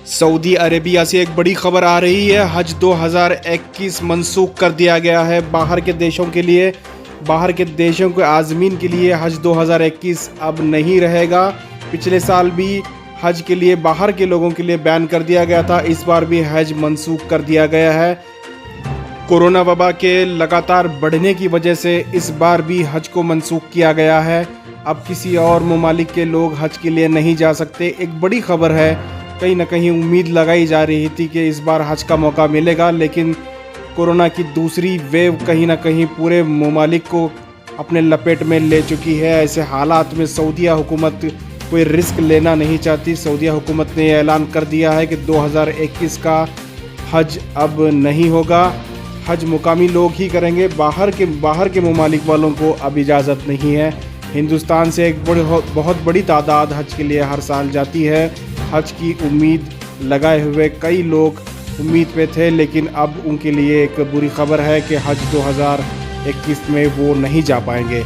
Saudi Arabia से एक बड़ी खबर आ रही है। हज 2021 मनसूख कर दिया गया है। बाहर के देशों के आज़मीन के लिए हज 2021 अब नहीं रहेगा। पिछले साल भी हज के लिए बाहर के लोगों के लिए बैन कर दिया गया था, इस बार भी हज मनसूख कर दिया गया है। कोरोना वबा के लगातार बढ़ने की वजह से इस बार भी हज को मनसूख किया गया है। अब किसी और ममालिक के लोग हज के लिए नहीं जा सकते। एक बड़ी खबर है। कहीं ना कहीं उम्मीद लगाई जा रही थी कि इस बार हज का मौका मिलेगा, लेकिन कोरोना की दूसरी वेव कहीं ना कहीं पूरे ममालिक को अपने लपेट में ले चुकी है। ऐसे हालात में सऊदीया हुकूमत कोई रिस्क लेना नहीं चाहती। सऊदीया हुकूमत ने ऐलान कर दिया है कि 2021 का हज अब नहीं होगा। हज मुकामी लोग ही करेंगे। बाहर के ममालिक वालों को अब इजाज़त नहीं है। हिंदुस्तान से एक बहुत बड़ी तादाद हज के लिए हर साल जाती है। हज की उम्मीद लगाए हुए कई लोग उम्मीद पे थे, लेकिन अब उनके लिए एक बुरी खबर है कि हज 2021 में वो नहीं जा पाएंगे।